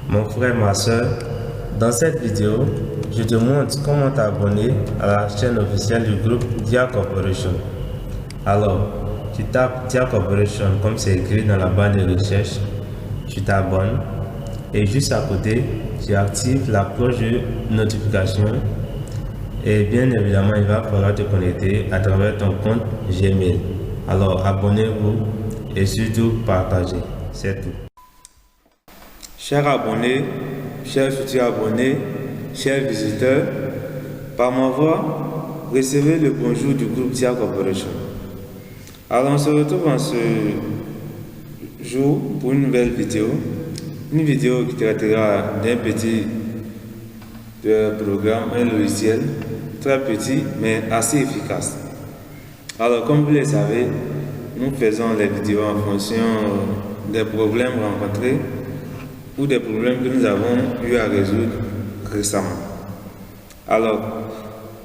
mon frère, ma soeur. Dans cette vidéo, je te montre comment t'abonner à la chaîne officielle du groupe Dia Corporation. Alors, tu tapes Dia Corporation comme c'est écrit dans la barre de recherche, tu t'abonnes et juste à côté, tu actives la cloche de notification et bien évidemment, il va falloir te connecter à travers ton compte Gmail. Alors, abonnez-vous et surtout partagez, c'est tout. Chers abonnés, chers futurs abonnés, chers visiteurs, par ma voix, recevez le bonjour du groupe Dia Corporation. Alors on se retrouve en ce jour pour une nouvelle vidéo, qui traitera d'un petit programme, un logiciel très petit mais assez efficace. Alors comme vous le savez, nous faisons les vidéos en fonction des problèmes rencontrés ou des problèmes que nous avons eu à résoudre récemment. Alors,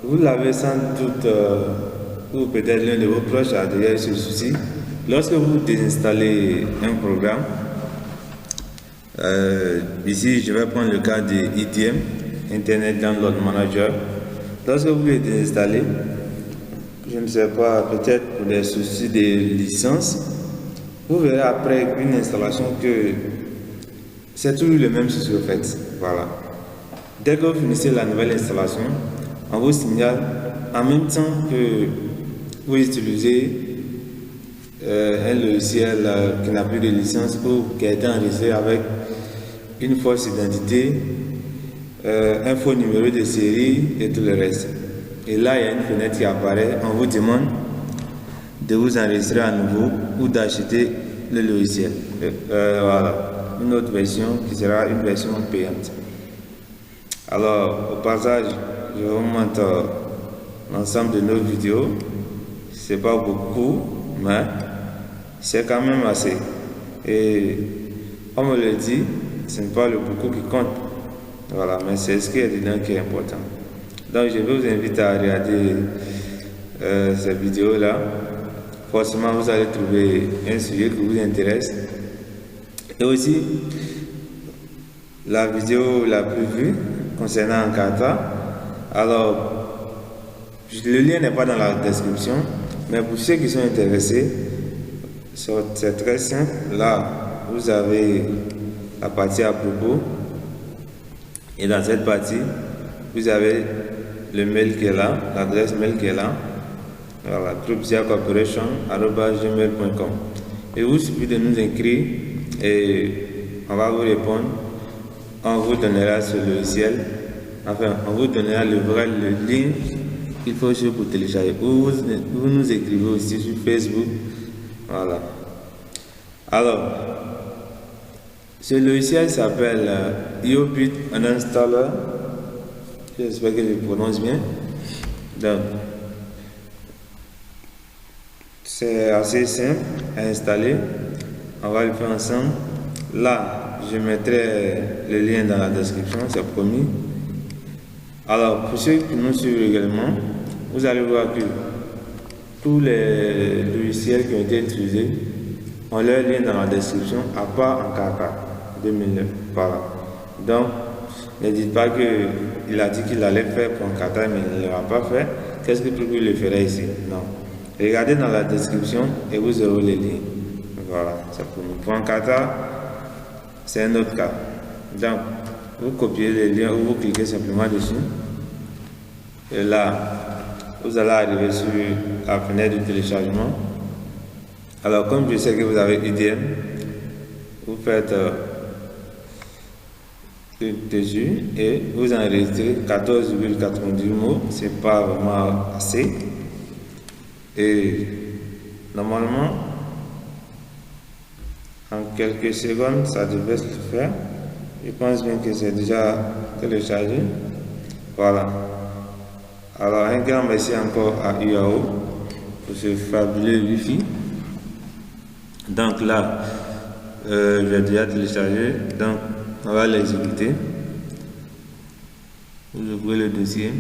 vous l'avez sans doute, ou peut-être l'un de vos proches a déjà eu ce souci. Lorsque vous désinstallez un programme, ici je vais prendre le cas de IDM, Internet Download Manager. Lorsque vous le désinstallez, je ne sais pas, peut-être pour des soucis de licence, vous verrez après une installation que c'est toujours le même souci au fait. Voilà. Dès que vous finissez la nouvelle installation, on vous signale en même temps que vous utilisez un logiciel qui n'a plus de licence ou qui a été enregistré avec une fausse identité, un faux numéro de série et tout le reste. Et là, il y a une fenêtre qui apparaît. On vous demande de vous enregistrer à nouveau ou d'acheter le logiciel. Voilà. Une autre version qui sera une version payante. Alors, au passage, je vous montre l'ensemble de nos vidéos. C'est pas beaucoup, mais c'est quand même assez. Et on me le dit, ce n'est pas le beaucoup qui compte. Voilà, mais c'est ce qui est dedans qui est important. Donc, je vous invite à regarder ces vidéos-là. Forcément, vous allez trouver un sujet qui vous intéresse. Et aussi, la vidéo la plus vue concernant Encarta. Alors, le lien n'est pas dans la description, mais pour ceux qui sont intéressés, c'est très simple. Là, vous avez la partie à propos. Et dans cette partie, vous avez le mail qui est là, l'adresse mail qui est là. Voilà, groupediacorporation@gmail.com. Et il suffit de nous écrire et on va vous répondre. On vous donnera ce logiciel. Enfin, on vous donnera le lien qu'il faut suivre pour télécharger. Vous nous écrivez aussi sur Facebook. Voilà. Alors, ce logiciel s'appelle IOBIT Uninstaller. J'espère que je le prononce bien. Donc, c'est assez simple à installer. On va le faire ensemble. Là, je mettrai le lien dans la description, c'est promis. Alors, pour ceux qui nous suivent également, vous allez voir que tous les logiciels qui ont été utilisés ont leur lien dans la description, à part Encarta 2009. Voilà. Donc, ne dites pas qu'il a dit qu'il allait faire pour Encarta, mais il ne l'aura pas fait. Qu'est-ce que il le ferait ici? Non. Regardez dans la description et vous aurez les liens. Voilà, c'est pour nous. Pour Encarta, c'est un autre cas. Donc, vous copiez les liens ou vous cliquez simplement dessus. Et là, vous allez arriver sur la fenêtre de téléchargement. Alors, comme je sais que vous avez IDM, vous faites dessus et vous enregistrez 14,98 mots. C'est pas vraiment assez. Et normalement, en quelques secondes, ça devait se faire. Je pense bien que c'est déjà téléchargé. Voilà. Alors, un grand merci encore à UAO pour ce fabuleux Wi-Fi. Donc là, j'ai déjà téléchargé. Donc, on va l'exécuter. Vous ouvrez le dossier.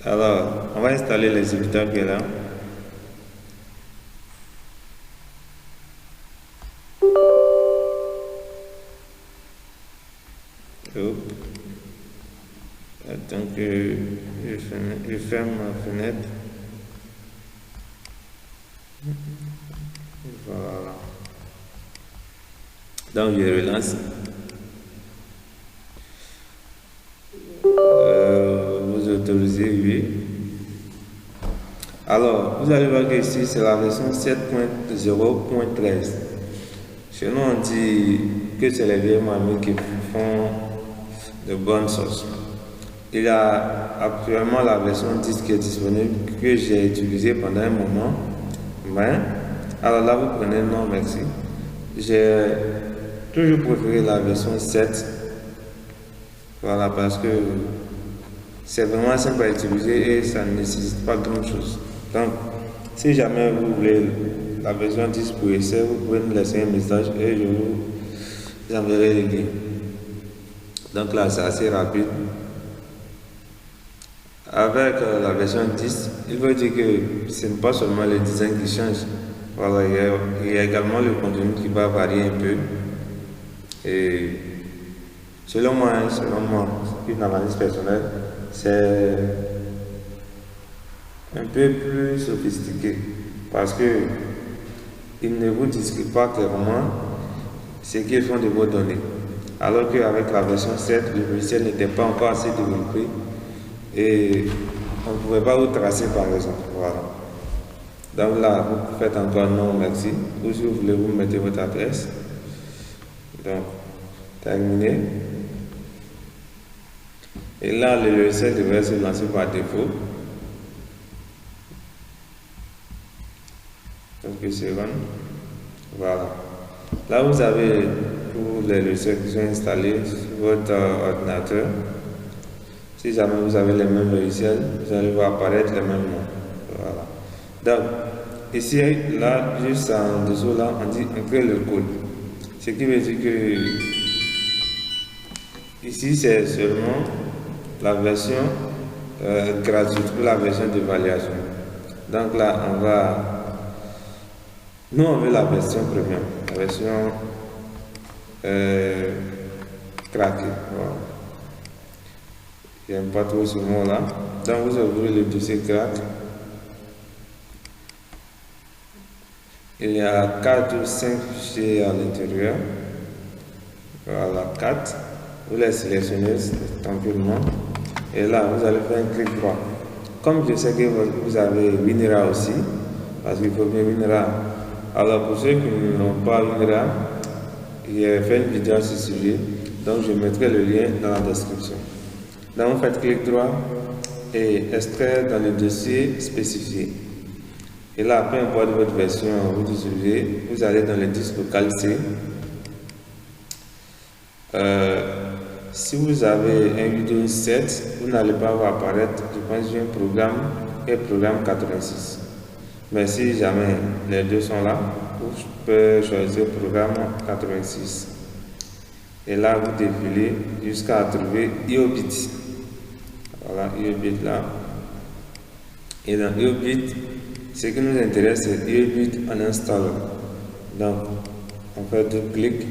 Alors, on va installer l'exécuteur qui est là. Donc, je ferme ma fenêtre. Voilà. Donc, je relance. Vous autorisez, oui. Alors, vous allez voir que ici, c'est la version 7.0.13. Chez nous, on dit que c'est les vieilles mamies qui font de bonnes sauces. Il y a actuellement la version 10 qui est disponible, que j'ai utilisée pendant un moment. Mais, alors là, vous prenez non, merci. J'ai toujours préféré la version 7. Voilà, parce que c'est vraiment simple à utiliser et ça ne nécessite pas grand chose. Donc, si jamais vous voulez la version 10 pour essayer, vous pouvez nous laisser un message et je vous enverrai les liens. Donc là, c'est assez rapide. Avec la version 10, il veut dire que ce n'est pas seulement le design qui change. Voilà, il y a également le contenu qui va varier un peu. Et selon moi, une analyse personnelle, c'est un peu plus sophistiqué parce que ils ne vous disent pas clairement ce qu'ils font de vos données. Alors qu'avec la version 7, le logiciel n'était pas encore assez développé et on ne pouvait pas vous tracer par exemple. Voilà. Donc là, vous faites encore non merci, ou si vous voulez, vous mettez votre adresse. Donc, terminé. Et là, le logiciel devrait se lancer par défaut. Donc, c'est run. Voilà. Là, vous avez tous les logiciels qui sont installés sur votre ordinateur. Si jamais vous avez les mêmes logiciels, vous allez voir apparaître les mêmes noms. Voilà. Donc, ici, là, juste en dessous, là, on dit entrer le code. Ce qui veut dire que ici, c'est seulement la version gratuite ou la version d'évaluation. Donc là, nous, on veut la version premium, la version craquée. Voilà. J'aime pas trop ce mot-là. Donc, vous ouvrez le dossier crack. Il y a 4 ou 5 fichiers à l'intérieur. Voilà, 4. Vous les sélectionnez tranquillement. Et là, vous allez faire un clic droit. Comme je sais que vous avez WinRAR aussi, parce qu'il faut bien WinRAR. Alors, pour ceux qui n'ont pas WinRAR, j'ai fait une vidéo à ce sujet. Donc, je mettrai le lien dans la description. Donc, vous faites clic droit et extraire dans le dossier spécifié. Et là, peu importe votre version vous utilisez, vous allez dans le disque local C. Si vous avez un Windows 7, vous n'allez pas voir apparaître, je pense, un programme et programme 86. Mais si jamais les deux sont là, vous pouvez choisir programme 86. Et là, vous défilez jusqu'à trouver IOBIT. Voilà, IOBIT là. Et dans IOBIT, ce qui nous intéresse, c'est IOBIT Uninstall. Donc, on fait deux clics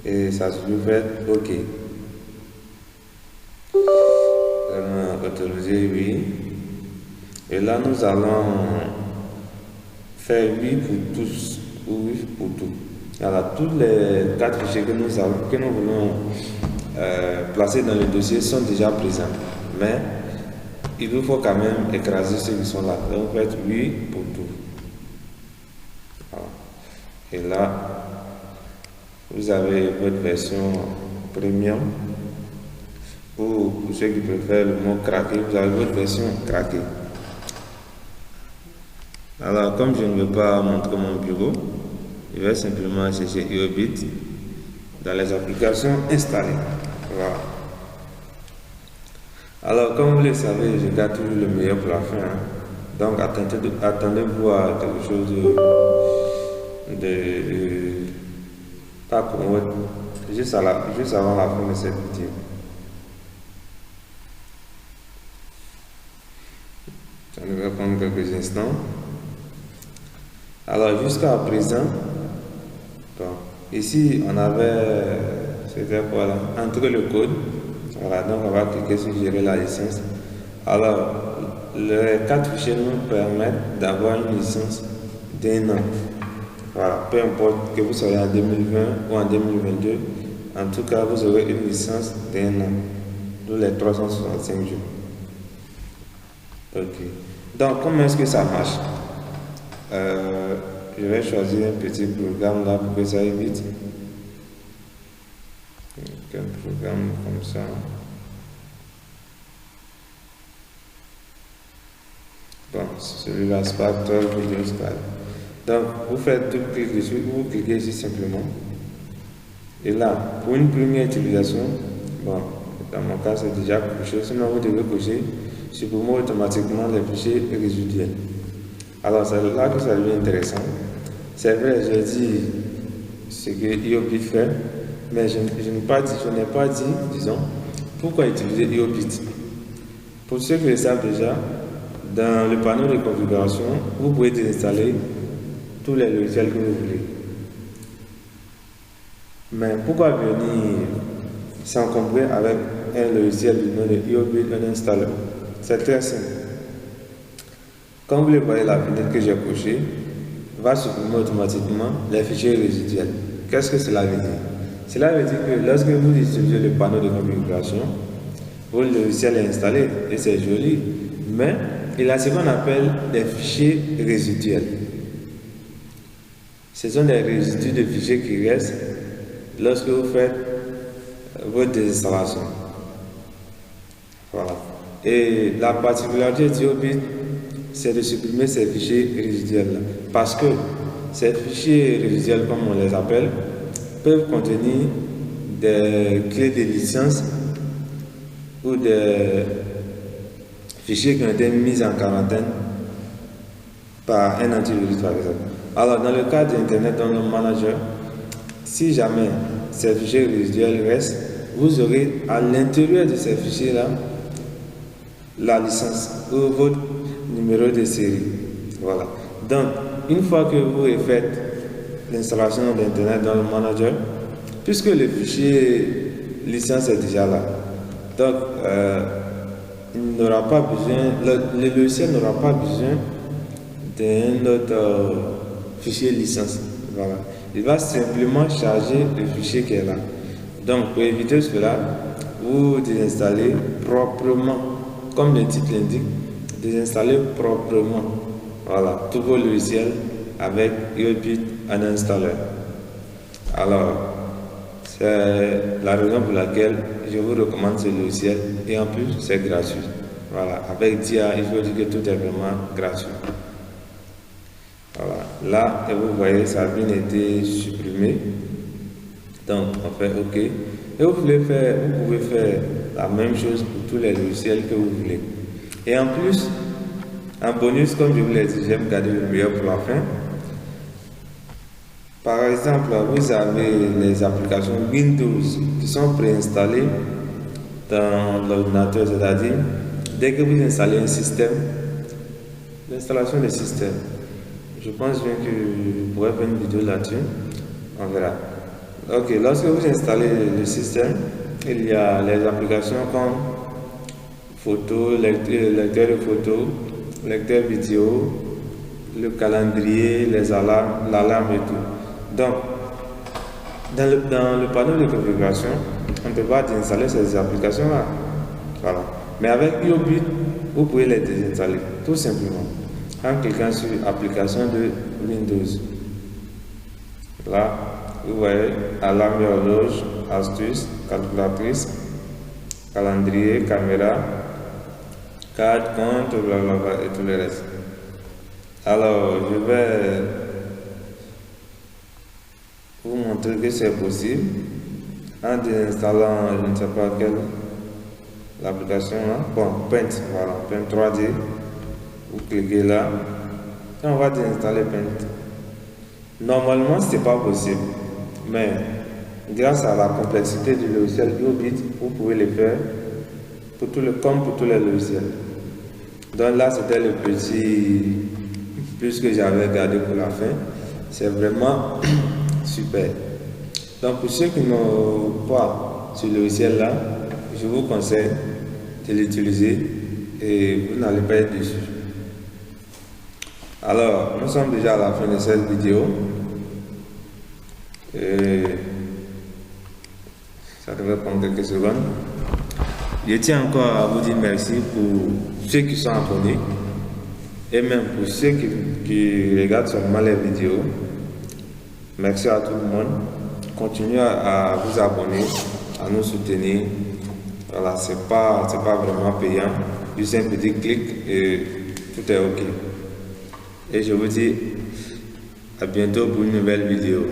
et ça se fait OK. Autoriser oui. Et là, nous allons faire oui pour tous ou oui pour tout. Alors, tous les 4 fichiers que nous voulons placer dans le dossier sont déjà présents. Mais il vous faut quand même écraser ceux qui sont là. Donc, vous faites oui pour tout. Voilà. Et là, vous avez votre version premium. Pour ceux qui préfèrent le mot craqué, vous avez votre version craquée. Alors, comme je ne veux pas montrer mon bureau, je vais simplement chercher IOBIT dans les applications installées. Voilà. Alors, comme vous le savez, je garde toujours le meilleur pour la fin. Hein. Donc, attendez-vous à quelque chose de pas commode, juste avant la fin de cette vidéo. Ça va prendre quelques instants. Alors, jusqu'à présent, bon, ici, on avait, c'était quoi là, entrer le code. Voilà, donc on va cliquer sur gérer la licence. Alors, les 4 fichiers nous permettent d'avoir une licence d'un an. Voilà, peu importe que vous soyez en 2020 ou en 2022, en tout cas, vous aurez une licence d'un an, d'où les 365 jours. Ok. Donc, comment est-ce que ça marche? Je vais choisir un petit programme là pour que ça aille vite. Donc, un programme comme ça. Bon, celui-là, Spark 12 Video Scribe. Donc, vous faites tout clic dessus, vous cliquez ici simplement. Et là, pour une première utilisation, bon, dans mon cas, c'est déjà coché. Sinon, vous devez cocher supprimer automatiquement les fichiers résiduels. Alors, c'est là que ça devient intéressant. C'est vrai, j'ai dit ce que Iobit fait, mais je n'ai pas dit, disons, pourquoi utiliser Iobit. Pour ceux qui le savent déjà, dans le panneau de configuration, vous pouvez désinstaller tous les logiciels que vous voulez. Mais pourquoi venir s'encombrer avec un logiciel du nom de Iobit Uninstaller? C'est très simple. Comme vous le voyez, la fenêtre que j'ai cochée va supprimer automatiquement les fichiers résiduels. Qu'est-ce que cela veut dire? Cela veut dire que lorsque vous utilisez le panneau de configuration, votre logiciel est installé et c'est joli, mais il a ce qu'on appelle des fichiers résiduels. Ce sont des résidus de fichiers qui restent lorsque vous faites votre désinstallation. Voilà. Et la particularité d'Iobit, c'est de supprimer ces fichiers résiduels-là. Parce que ces fichiers résiduels, comme on les appelle, peuvent contenir des clés de licence ou des fichiers qui ont été mis en quarantaine par un antivirus, par exemple. Alors, dans le cas d'Internet Download Manager, si jamais ces fichiers résiduels restent, vous aurez à l'intérieur de ces fichiers-là la licence ou votre numéro de série. Voilà. Donc, une fois que vous avez fait l'installation d'Internet Download Manager, puisque le fichier licence est déjà là, donc il n'aura pas besoin, le logiciel n'aura pas besoin d'un autre fichier licence. Voilà. Il va simplement charger le fichier qui est là. Donc, pour éviter cela, vous désinstallez proprement, comme le titre l'indique, désinstaller proprement, voilà, tous vos logiciels avec Iobit Uninstaller. Alors, c'est la raison pour laquelle je vous recommande ce logiciel et en plus c'est gratuit. Voilà, avec DIA, il faut dire que tout est vraiment gratuit. Voilà, là, et vous voyez, ça a bien été supprimé. Donc, on fait OK. Et vous pouvez faire la même chose pour tous les logiciels que vous voulez. Et en plus, en bonus, comme je vous l'ai dit, j'aime garder le meilleur pour la fin. Par exemple, vous avez les applications Windows qui sont préinstallées dans l'ordinateur, c'est-à-dire dès que vous installez un système, l'installation des systèmes. Je pense bien que je pourrais faire une vidéo là-dessus. On verra. Ok, lorsque vous installez le système, il y a les applications comme photo, lecteur de photos, lecteur vidéo, le calendrier, les alarmes, l'alarme et tout. Donc, dans le panneau de configuration, on ne peut pas désinstaller ces applications-là. Voilà. Mais avec Iobit, vous pouvez les désinstaller, tout simplement, en cliquant sur application de Windows. Là, vous voyez alarme et horloge, astuce, calculatrice, calendrier, caméra, carte, compte, blablabla et tout le reste. Alors, je vais vous montrer que c'est possible en désinstallant, je ne sais pas quelle l'application là. Bon, Paint, voilà, Paint 3D. Vous cliquez là et on va désinstaller Paint. Normalement, ce n'est pas possible, mais grâce à la complexité du logiciel Iobit, vous pouvez le faire comme pour tous les logiciels. Donc là, c'était le petit plus que j'avais gardé pour la fin. C'est vraiment super. Donc pour ceux qui n'ont pas ce logiciel là, je vous conseille de l'utiliser et vous n'allez pas être déçu. Alors, nous sommes déjà à la fin de cette vidéo. Et ça devrait prendre quelques secondes. Je tiens encore à vous dire merci pour ceux qui sont abonnés et même pour ceux qui regardent seulement les vidéos. Merci à tout le monde. Continuez à vous abonner, à nous soutenir. Voilà, c'est pas vraiment payant. Juste un petit clic et tout est OK. Et je vous dis à bientôt pour une nouvelle vidéo.